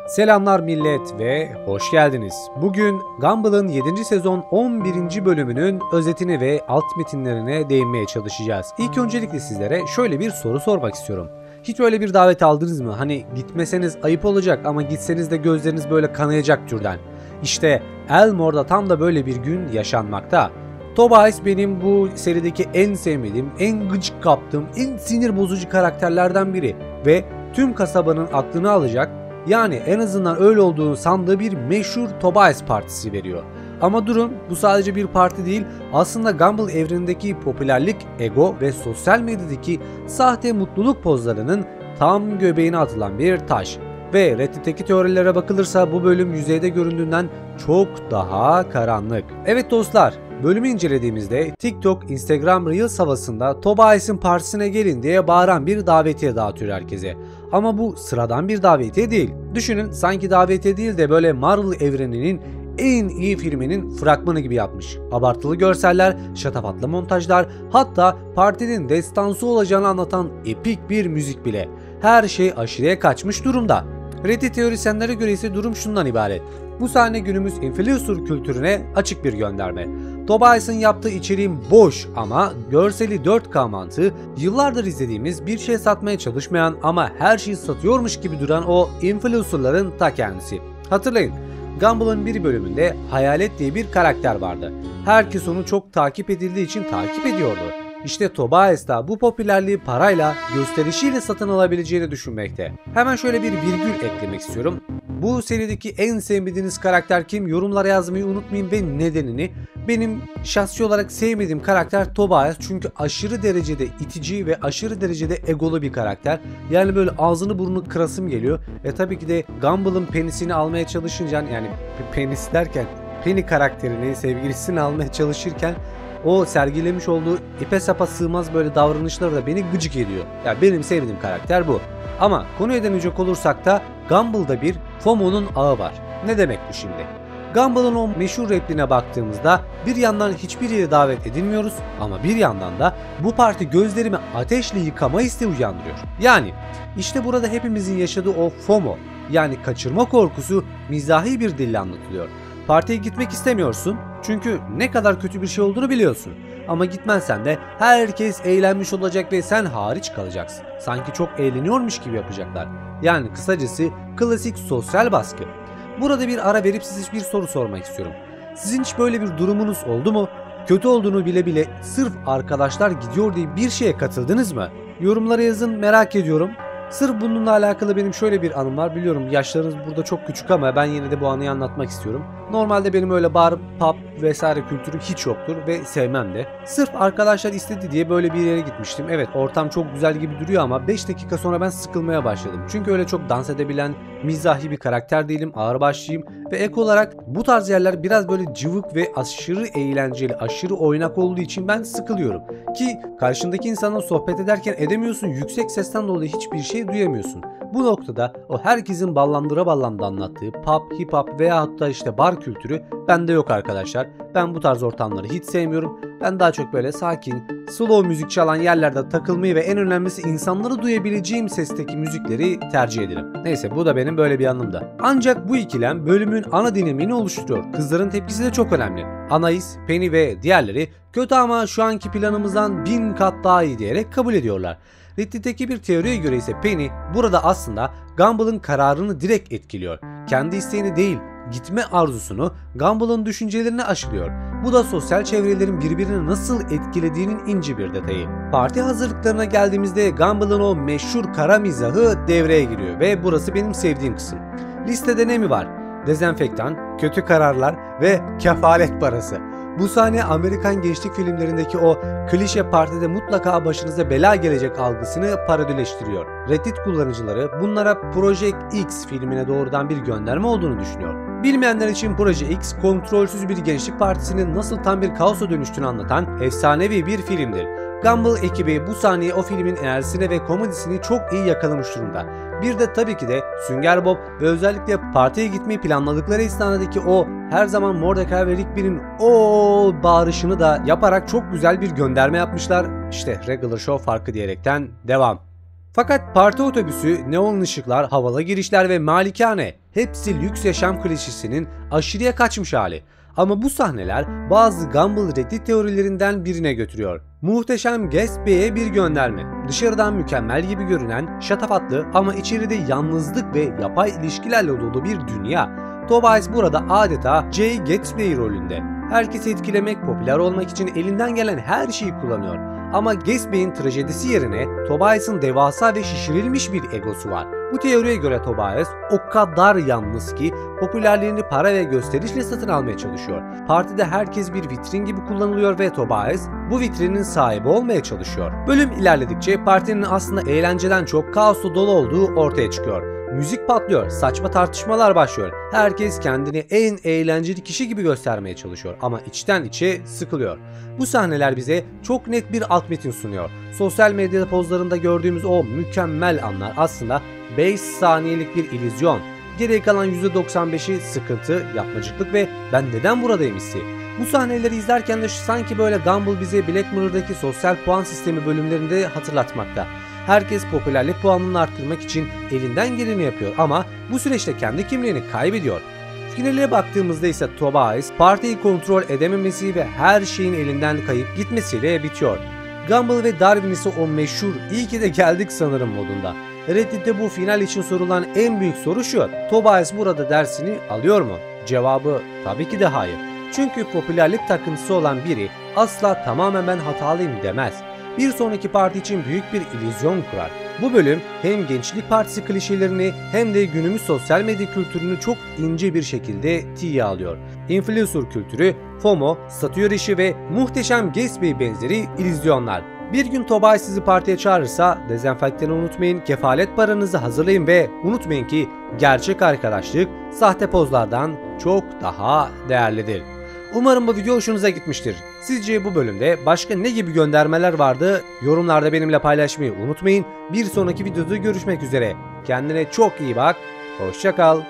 Selamlar millet ve hoş geldiniz. Bugün Gumball'ın 7. sezon 11. bölümünün özetini ve alt metinlerine değinmeye çalışacağız. İlk öncelikle sizlere şöyle bir soru sormak istiyorum. Hiç öyle bir davet aldınız mı? Hani gitmeseniz ayıp olacak ama gitseniz de gözleriniz böyle kanayacak türden. İşte Elmore'da tam da böyle bir gün yaşanmakta. Tobias benim bu serideki en sevmediğim, en gıcık kaptığım, en sinir bozucu karakterlerden biri ve tüm kasabanın aklını alacak, yani en azından öyle olduğunu sandığı bir meşhur Tobias partisi veriyor. Ama durun, bu sadece bir parti değil, aslında Gumball evrenindeki popülerlik, ego ve sosyal medyadaki sahte mutluluk pozlarının tam göbeğine atılan bir taş. Ve Reddit'teki teorilere bakılırsa bu bölüm yüzeyde göründüğünden çok daha karanlık. Evet dostlar, bölümü incelediğimizde TikTok, Instagram Reels havasında Tobias'ın partisine gelin diye bağıran bir davetiye dağıtıyor herkese. Ama bu sıradan bir davetiye değil. Düşünün, sanki davetiye değil de böyle Marvel evreninin en iyi filminin fragmanı gibi yapmış. Abartılı görseller, şatafatlı montajlar, hatta partinin destansı olacağını anlatan epik bir müzik bile. Her şey aşırıya kaçmış durumda. Reddit teorisyenlere göre ise durum şundan ibaret. Bu sahne günümüz influencer kültürüne açık bir gönderme. Tobias'ın yaptığı içeriğin boş ama görseli 4K mantığı, yıllardır izlediğimiz, bir şey satmaya çalışmayan ama her şeyi satıyormuş gibi duran o influencerların ta kendisi. Hatırlayın, Gumball'ın bir bölümünde Hayalet diye bir karakter vardı. Herkes onu çok takip edildiği için takip ediyordu. İşte Tobias da bu popülerliği parayla, gösterişiyle satın alabileceğini düşünmekte. Hemen şöyle bir virgül eklemek istiyorum. Bu serideki en sevmediğiniz karakter kim? Yorumlara yazmayı unutmayın ve nedenini. Benim şahsi olarak sevmediğim karakter Tobias, çünkü aşırı derecede itici ve aşırı derecede egolu bir karakter. Yani böyle ağzını burnunu kırasım geliyor. Tabii ki de Gumball'ın penisini almaya çalışınca, yani penis derken Penny karakterini, sevgilisini almaya çalışırken o sergilemiş olduğu ipe sapa sığmaz böyle davranışları da beni gıcık ediyor. Yani benim sevdiğim karakter bu. Ama konuya dönecek olursak da Gumball'da bir FOMO'nun ağı var. Ne demek bu şimdi? Gumball'ın o meşhur repliğine baktığımızda bir yandan hiçbir yere davet edilmiyoruz ama bir yandan da bu parti gözlerimi ateşle yıkama isteği uyandırıyor. Yani işte burada hepimizin yaşadığı o FOMO, yani kaçırma korkusu mizahi bir dille anlatılıyor. Partiye gitmek istemiyorsun çünkü ne kadar kötü bir şey olduğunu biliyorsun. Ama gitmezsen de herkes eğlenmiş olacak ve sen hariç kalacaksın. Sanki çok eğleniyormuş gibi yapacaklar. Yani kısacası klasik sosyal baskı. Burada bir ara verip size bir soru sormak istiyorum. Sizin hiç böyle bir durumunuz oldu mu? Kötü olduğunu bile bile sırf arkadaşlar gidiyor diye bir şeye katıldınız mı? Yorumlara yazın, merak ediyorum. Sırf bununla alakalı benim şöyle bir anım var. Biliyorum yaşlarınız burada çok küçük ama ben yine de bu anıyı anlatmak istiyorum. Normalde benim öyle bar, pub vesaire kültürüm hiç yoktur ve sevmem de. Sırf arkadaşlar istedi diye böyle bir yere gitmiştim. Evet, ortam çok güzel gibi duruyor ama 5 dakika sonra ben sıkılmaya başladım. Çünkü öyle çok dans edebilen, mizahi bir karakter değilim, ağırbaşlıyım ve ek olarak bu tarz yerler biraz böyle cıvık ve aşırı eğlenceli, aşırı oynak olduğu için ben sıkılıyorum. Ki karşındaki insanla sohbet ederken edemiyorsun, yüksek sesten dolayı hiçbir şey duyamıyorsun. Bu noktada o herkesin ballandıra ballandı anlattığı pub, hip hop veya hatta işte bar kültürü bende yok arkadaşlar. Ben bu tarz ortamları hiç sevmiyorum. Ben daha çok böyle sakin, slow müzik çalan yerlerde takılmayı ve en önemlisi insanları duyabileceğim sesteki müzikleri tercih ederim. Neyse, bu da benim böyle bir anımda. Ancak bu ikilem bölümün ana dinamini oluşturuyor. Kızların tepkisi de çok önemli. Anais, Penny ve diğerleri kötü ama şu anki planımızdan 1000 kat daha iyi diyerek kabul ediyorlar. Reddit'teki bir teoriye göre ise Penny burada aslında Gumball'ın kararını direkt etkiliyor. Kendi isteğini değil, gitme arzusunu Gumball'ın düşüncelerine aşılıyor. Bu da sosyal çevrelerin birbirini nasıl etkilediğinin ince bir detayı. Parti hazırlıklarına geldiğimizde Gumball'ın o meşhur kara mizahı devreye giriyor ve burası benim sevdiğim kısım. Listede ne mi var? Dezenfektan, kötü kararlar ve kefalet parası. Bu sahne Amerikan gençlik filmlerindeki o klişe partide mutlaka başınıza bela gelecek algısını parodileştiriyor. Reddit kullanıcıları bunlara Project X filmine doğrudan bir gönderme olduğunu düşünüyor. Bilmeyenler için Proje X, kontrolsüz bir gençlik partisinin nasıl tam bir kaosa dönüştüğünü anlatan efsanevi bir filmdir. Gumball ekibi bu sahneyi o filmin enerjisini ve komedisini çok iyi yakalamış durumda. Bir de tabii ki de Sünger Bob ve özellikle partiye gitmeyi planladıkları esnadaki o her zaman Mordecai ve Rigby'nin o bağırışını da yaparak çok güzel bir gönderme yapmışlar. İşte regular show farkı diyerekten devam. Fakat parti otobüsü, neon ışıklar, havalı girişler ve malikane hepsi lüks yaşam klişesinin aşırıya kaçmış hali. Ama bu sahneler bazı Gumball Reddit teorilerinden birine götürüyor. Muhteşem Gatsby'ye bir gönderme. Dışarıdan mükemmel gibi görünen, şatafatlı ama içeride yalnızlık ve yapay ilişkilerle dolu bir dünya. Tobias burada adeta Jay Gatsby rolünde. Herkesi etkilemek, popüler olmak için elinden gelen her şeyi kullanıyor. Ama Gatsby'in trajedisi yerine Tobias'ın devasa ve şişirilmiş bir egosu var. Bu teoriye göre Tobias o kadar yalnız ki popülerliğini para ve gösterişle satın almaya çalışıyor. Partide herkes bir vitrin gibi kullanılıyor ve Tobias bu vitrinin sahibi olmaya çalışıyor. Bölüm ilerledikçe partinin aslında eğlenceden çok kaosla dolu olduğu ortaya çıkıyor. Müzik patlıyor, saçma tartışmalar başlıyor. Herkes kendini en eğlenceli kişi gibi göstermeye çalışıyor ama içten içe sıkılıyor. Bu sahneler bize çok net bir alt metin sunuyor. Sosyal medyada pozlarında gördüğümüz o mükemmel anlar aslında 5 saniyelik bir illüzyon. Geriye kalan %95'i sıkıntı, yapmacıklık ve ben neden buradayım hissi. Bu sahneleri izlerken de sanki böyle Gumball bize Black Mirror'daki sosyal puan sistemi bölümlerinde hatırlatmakta. Herkes popülerlik puanını arttırmak için elinden geleni yapıyor ama bu süreçte kendi kimliğini kaybediyor. Finale baktığımızda ise Tobias partiyi kontrol edememesi ve her şeyin elinden kayıp gitmesiyle bitiyor. Gumball ve Darwin ise o meşhur "iyi ki de geldik sanırım" modunda. Reddit'te bu final için sorulan en büyük soru şu: Tobias burada dersini alıyor mu? Cevabı tabii ki de hayır. Çünkü popülerlik takıntısı olan biri asla "tamamen ben hatalıyım" demez. Bir sonraki parti için büyük bir illüzyon kurar. Bu bölüm hem Gençlik Partisi klişelerini hem de günümüz sosyal medya kültürünü çok ince bir şekilde tiye alıyor. Influencer kültürü, FOMO, statü yarışı ve muhteşem Gatsby benzeri illüzyonlar. Bir gün Tobias sizi partiye çağırırsa dezenfektanı unutmayın, kefalet paranızı hazırlayın ve unutmayın ki gerçek arkadaşlık sahte pozlardan çok daha değerlidir. Umarım bu video hoşunuza gitmiştir. Sizce bu bölümde başka ne gibi göndermeler vardı? Yorumlarda benimle paylaşmayı unutmayın. Bir sonraki videoda görüşmek üzere. Kendine çok iyi bak. Hoşça kal.